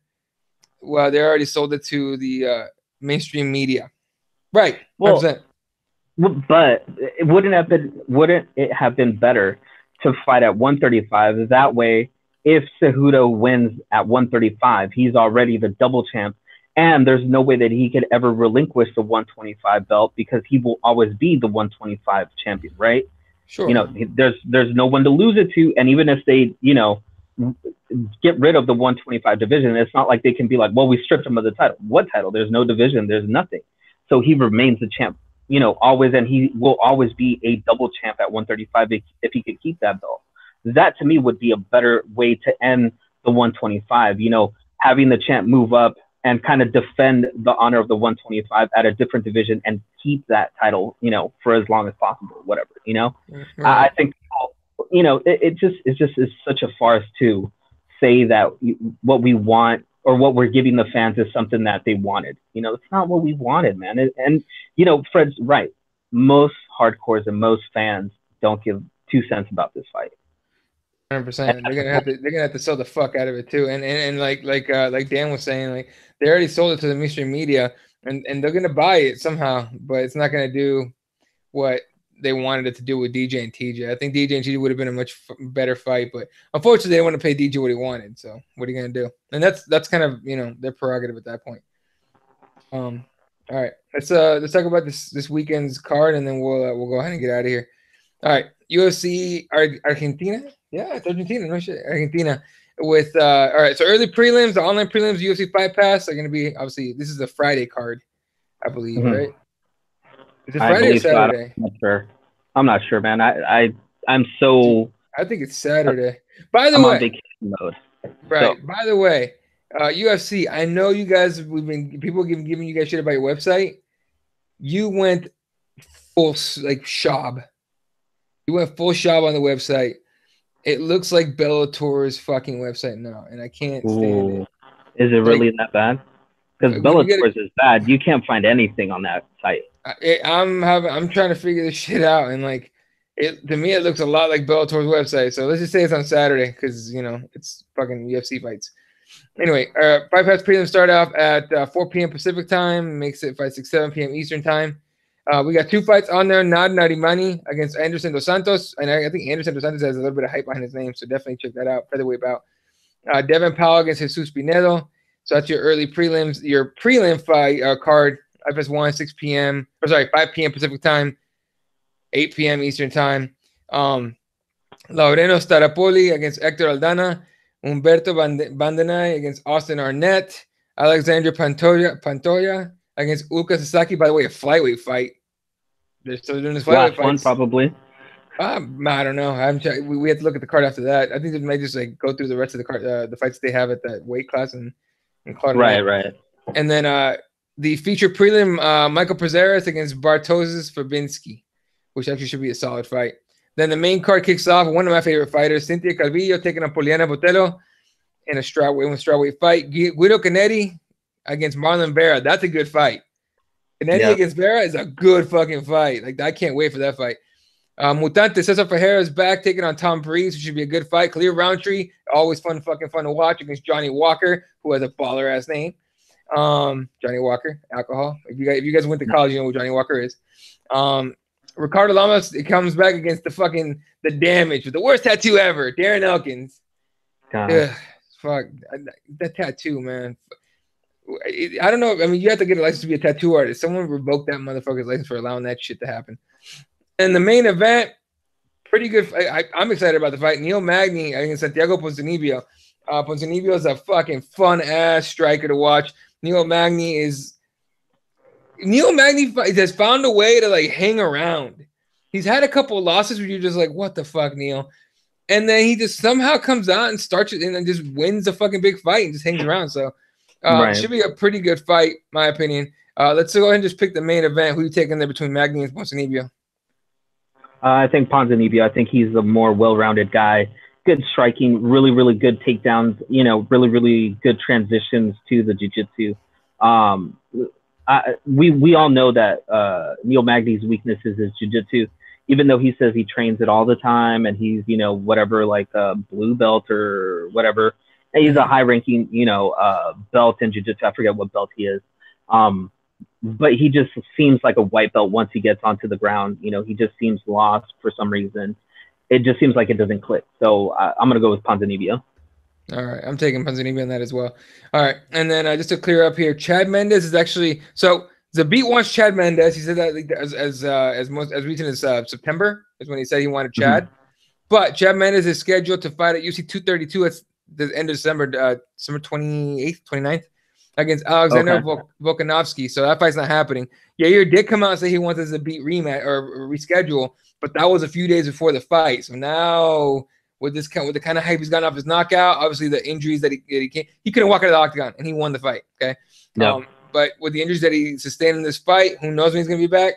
Well, they already sold it to the mainstream media, right? 100%. Well, but wouldn't it have been better to fight at 135? That way, if Cejudo wins at 135, he's already the double champ, and there's no way that he could ever relinquish the 125 belt because he will always be the 125 champion, right? Sure. There's no one to lose it to, and even if they, get rid of the 125 division, it's not like they can be like, well, we stripped him of the title. What title? There's no division. There's nothing. So he remains the champ, always, and he will always be a double champ at 135 if he could keep that belt. That to me would be a better way to end the 125. having the champ move up and kind of defend the honor of the 125 at a different division and keep that title, you know, for as long as possible, whatever, you know. Right. I think, you know, it just is such a farce to say that what we want or what we're giving the fans is something that they wanted. You know, it's not what we wanted, man. And you know, Fred's right. Most hardcores and most fans don't give 2 cents about this fight. 100%. They're gonna have to sell the fuck out of it too. And like Dan was saying, like they already sold it to the mainstream media, and they're gonna buy it somehow, but it's not gonna do what they wanted it to do with DJ and TJ. I think DJ and TJ would have been a much better fight, but unfortunately, they didn't want to pay DJ what he wanted. So what are you gonna do? And that's kind of, you know, their prerogative at that point. All right, let's talk about this weekend's card, and then we'll go ahead and get out of here. All right, UFC Argentina. Yeah, it's Argentina. No shit, Argentina. With all right, so early prelims, the online prelims, UFC Fight Pass are going to be, obviously, this is a Friday card, I believe, right? Is it Friday or Saturday? I'm not sure, man. I'm so. I think it's Saturday. By the I'm way, on vacation mode. Right. So. By the way, UFC. I know you guys. People giving you guys shit about your website. You went full Shab. You went full Shab on the website. It looks like Bellator's fucking website now, and I can't stand it. Is it really that bad? Because Bellator's is bad. You can't find anything on that site. I'm trying to figure this shit out, and like, to me, it looks a lot like Bellator's website. So let's just say it's on Saturday, because you know it's fucking UFC fights. Anyway, Fight Pass prelims start off at 4 p.m. Pacific time, makes it 5, 6, 7 p.m. Eastern time. We got 2 fights on there. Nad Narimani against Anderson Dos Santos. And I think Anderson Dos Santos has a little bit of hype behind his name, so definitely check that out. Featherweight bout. Devin Powell against Jesus Pinedo. So that's your early prelims. Your prelim fight card, FS1, 6 p.m. Or sorry, 5 p.m. Pacific time, 8 p.m. Eastern time. Laureno Starapoli against Hector Aldana. Humberto Bandenay against Austin Arnett. Alexandra Pantoja against Uka Sasaki. By the way, a flyweight fight. They're still doing this flyweight fight. One probably. I don't know. We have to look at the card after that. I think they might just like go through the rest of the card, the fights they have at that weight class and call it right. And then the feature prelim, Michael Prazeres against Bartosz's Fabinski, which actually should be a solid fight. Then the main card kicks off. One of my favorite fighters, Cynthia Calvillo, taking on Poliana Botelho in a strawweight fight. Guido Canetti against Marlon Vera. That's a good fight. Canetti against Vera is a good fucking fight. Like, I can't wait for that fight. Mutante Cesar Ferreira is back, taking on Tom Breeze, which should be a good fight. Khalil Roundtree, always fun to watch, against Johnny Walker, who has a baller ass name. Johnny Walker, alcohol. If you guys went to college, you know who Johnny Walker is. Ricardo Lamas, it comes back against the Damage with the worst tattoo ever, Darren Elkins. Ugh, fuck that tattoo, man. I don't know. I mean, you have to get a license to be a tattoo artist. Someone revoked that motherfucker's license for allowing that shit to happen. And the main event, pretty good. I'm excited about the fight. Neil Magny against Santiago Ponzinibbio. Ponzinibbio is a fucking fun ass striker to watch. Neil Magny has found a way to like hang around. He's had a couple of losses where you're just like, what the fuck, Neil? And then he just somehow comes out and starts it and then just wins the fucking big fight and just hangs around. So it should be a pretty good fight, my opinion. Let's go ahead and just pick the main event. Who you taking there between Magny and Ponzinibbio? I think Ponzinibbio. I think he's a more well-rounded guy. Good striking, really, really good takedowns. You know, really, really good transitions to the jiu-jitsu. We all know that Neil Magny's weakness is his jiu-jitsu, even though he says he trains it all the time and he's, you know, whatever, like a blue belt or whatever. And he's a high-ranking, you know, belt in jiu-jitsu. I forget what belt he is. But he just seems like a white belt once he gets onto the ground. You know, he just seems lost for some reason. It just seems like it doesn't click. So I'm going to go with Ponzinibbio. All right. I'm taking Ponzinibbio on that as well. All right. And then just to clear up here, Chad Mendes is actually – so Zabit wants Chad Mendes. He said that as recent as September is when he said he wanted Chad. Mm-hmm. But Chad Mendes is scheduled to fight at UFC 232 at the end of December 28th, 29th. Against Alexander Volkanovski. So that fight's not happening. Yair did come out and say he wants us to beat rematch or reschedule, but that was a few days before the fight. So now with the kind of hype he's gotten off his knockout. Obviously, the injuries that he couldn't walk out of the octagon, and he won the fight. Okay, Yep. But with the injuries that he sustained in this fight, who knows when he's gonna be back?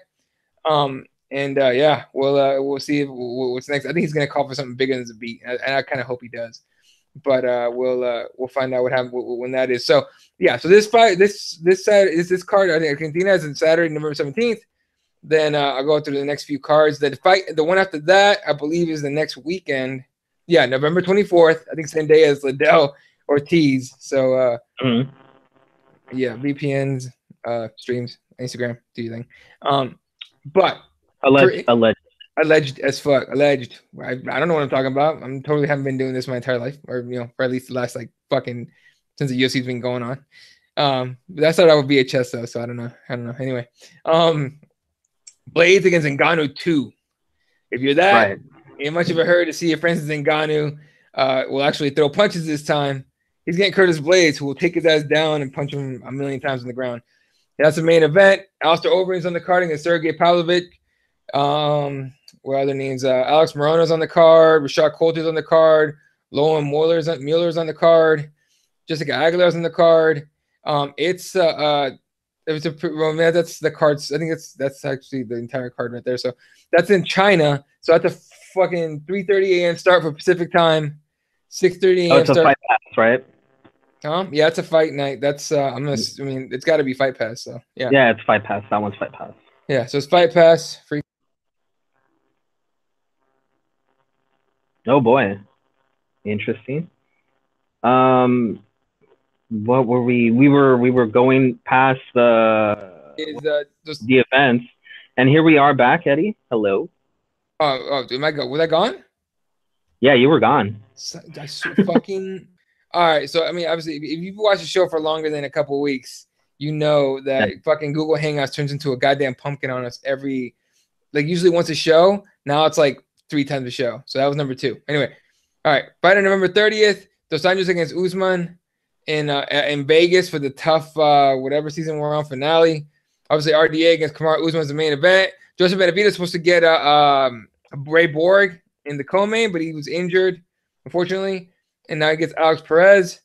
Yeah, we'll see what's next. I think he's gonna call for something bigger than Zabit, and I kind of hope he does. But we'll find out what happens when that is. So yeah, so this fight, this card, I think Argentina is on Saturday, November 17th. Then I'll go through the next few cards. The one after that, I believe, is the next weekend. Yeah, November 24th. I think same day as Liddell Ortiz. So yeah, VPNs, streams, Instagram, do your thing. But alleged as fuck. Alleged. I don't know what I'm talking about. I'm totally haven't been doing this my entire life, or for at least the last fucking since the UFC's been going on. That's not how VHS though, so I don't know. Anyway, Blades against Ngannou 2. If you're that, right. Ain't much of a hurry to see if Francis Ngannou will actually throw punches this time. He's getting Curtis Blades, who will take his ass down and punch him a million times on the ground. That's the main event. Alistair Overeem's on the card against Sergey Pavlovich. What other names? Alex Morono's on the card. Rashad Coulter's on the card. Lohan Mueller's on the card. Jessica Aguilar's on the card. That's the cards. I think that's actually the entire card right there. So that's in China. So at the fucking 3:30 a.m. start for Pacific time, 6:30 a.m. it's start. a fight pass, right? Yeah, it's a fight night. That's it's got to be Fight Pass. So yeah. Yeah, it's Fight Pass. That one's Fight Pass. Yeah, so it's Fight Pass free. Oh boy, interesting. What were we? We were going past the events, and here we are back, Eddie. Hello. Was I gone? Yeah, you were gone. Fucking. All right, so I mean, obviously, if you've watched the show for longer than a couple of weeks, you know that fucking Google Hangouts turns into a goddamn pumpkin on us usually once a show. Now it's like 3 times a show. So that was number 2. Anyway, all right, fight on November 30th. Dos Anjos against Usman in Vegas for the tough whatever season we're on finale. Obviously, RDA against Kamaru Usman is the main event. Joseph Benavidez is supposed to get Ray Borg in the co-main, but he was injured, unfortunately. And now he gets Alex Perez.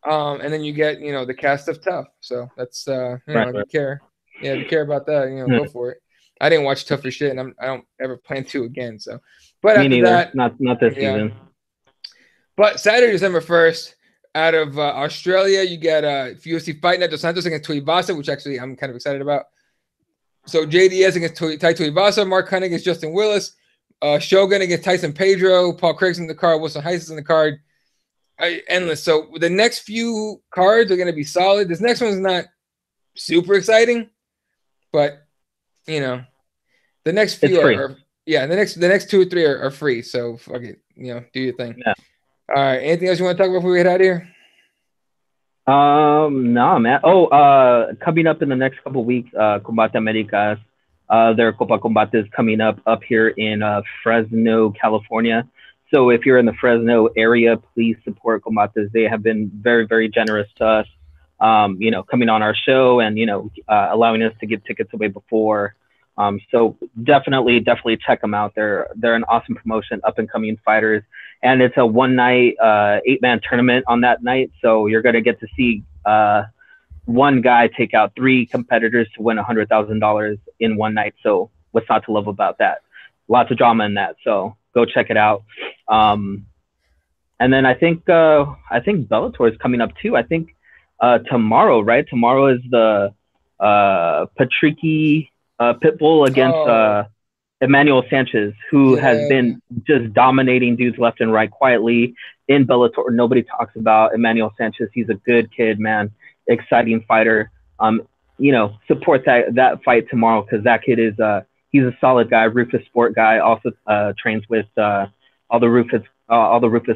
And then you get, the cast of Tough. So that's, if you care. Yeah, if you care about that, go for it. I didn't watch Tough for shit, and I don't ever plan to again. So, but me after neither. that, not this season. But Saturday, December 1st, out of Australia, you get UFC Fight Night Dos Santos against Tuivasa, which actually I'm kind of excited about. So JDS against Tai Tuivasa, Mark Hunt against Justin Willis, Shogun against Tyson Pedro, Paul Craig's in the card, Wilson Heiss is in the card. Endless. So the next few cards are going to be solid. This next one's not super exciting, but the next few are the next 2 or 3 are free. So fuck it, do your thing. Yeah. All right. Anything else you want to talk about before we get out of here? No, man. Coming up in the next couple of weeks, Combate Americas, their Copa Combate is coming up here in Fresno, California. So if you're in the Fresno area, please support Combates. They have been very, very generous to us, coming on our show and, allowing us to give tickets away before. So definitely check them out. They're an awesome promotion, up and coming fighters. And it's a 1-night, 8-man tournament on that night. So you're going to get to see one guy take out 3 competitors to win $100,000 in one night. So what's not to love about that? Lots of drama in that. So go check it out. And then I think Bellator is coming up too. I think tomorrow, right? Tomorrow is the Patricky Pitbull against Emmanuel Sanchez, who has been just dominating dudes left and right quietly in Bellator. Nobody talks about Emmanuel Sanchez. He's a good kid, man. Exciting fighter. Support that fight tomorrow, because that kid is he's a solid guy. Rufus Sport guy, also trains with all the Rufus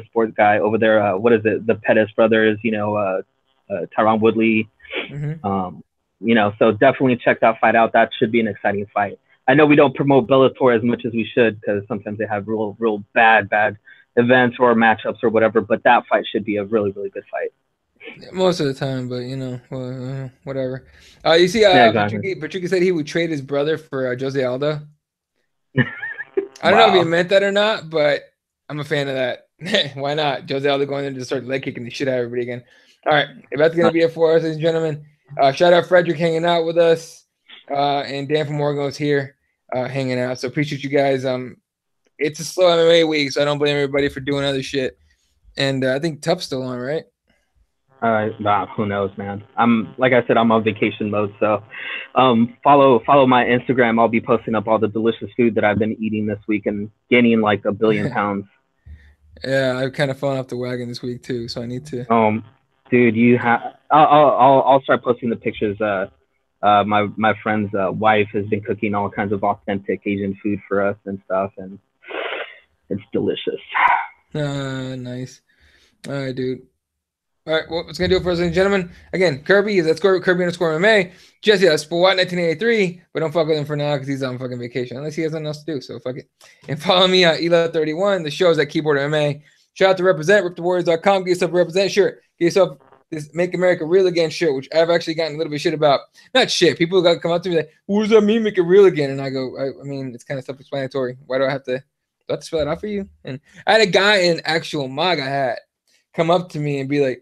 Sport guy over there. What is it? The Pettis brothers, Tyron Woodley. Mm-hmm. So definitely check that fight out. That should be an exciting fight. I know we don't promote Bellator as much as we should, because sometimes they have real bad events or matchups or whatever, but that fight should be a really, really good fight. Most of the time, but whatever. You see, exactly. Patricky said he would trade his brother for Jose Aldo. I don't know if he meant that or not, but I'm a fan of that. Why not? Jose Aldo going there to start leg kicking the shit out of everybody again. All right, if that's gonna be it for us, ladies and gentlemen. Shout out Frederick hanging out with us, and Dan from Oregon was here hanging out. So appreciate you guys. It's a slow MMA week, so I don't blame everybody for doing other shit. And I think Tup's still on, right? Who knows, man. Like I said, I'm on vacation mode, so follow my Instagram. I'll be posting up all the delicious food that I've been eating this week and gaining like 1 billion pounds. Yeah, I've kind of fallen off the wagon this week too, so I need to. Dude, you have. I'll start posting the pictures. My friend's wife has been cooking all kinds of authentic Asian food for us and stuff, and it's delicious. Nice. All right, dude. All right, well, what's gonna do it for us, ladies and gentlemen? Again, Kirby is Kirby_MMA. Jesse, that's Sport 1983, but don't fuck with him for now because he's on fucking vacation, unless he has nothing else to do. So fuck it. And follow me at Ela31. The show's at Keyboard MMA. Shout out to Represent, RipTheWarriors.com. Get yourself a Represent shirt. Get yourself this Make America Real Again shirt, which I've actually gotten a little bit of shit about. Not shit. People got to come up to me like, what does that mean, make it real again? And I go, I mean, it's kind of self-explanatory. Why do I have to spell it out for you? And I had a guy in actual MAGA hat come up to me and be like,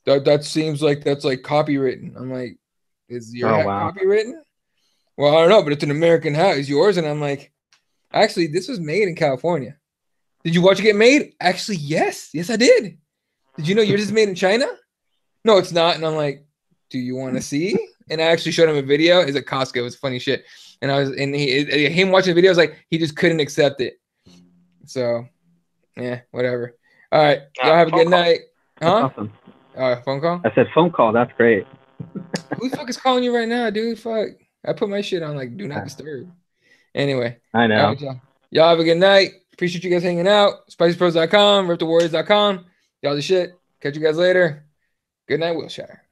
that seems like that's like copywritten. I'm like, is your hat copywritten? Well, I don't know, but it's an American hat. Is yours? And I'm like, actually, this was made in California. Did you watch it get made? Actually, yes. Yes, I did. Did you know yours is made in China? No, it's not. And I'm like, do you want to see? And I actually showed him a video. It's at Costco. It was funny shit. And him watching the video, I was like, he just couldn't accept it. So, yeah, whatever. All right. Y'all have a good night. Huh? Awesome. Phone call? I said phone call. That's great. Who the fuck is calling you right now, dude? Fuck. I put my shit on like do not disturb. Anyway. I know. Right, y'all have a good night. Appreciate you guys hanging out. SpicyPros.com, RipTheWarriors.com. Y'all the shit. Catch you guys later. Good night, Wilshire.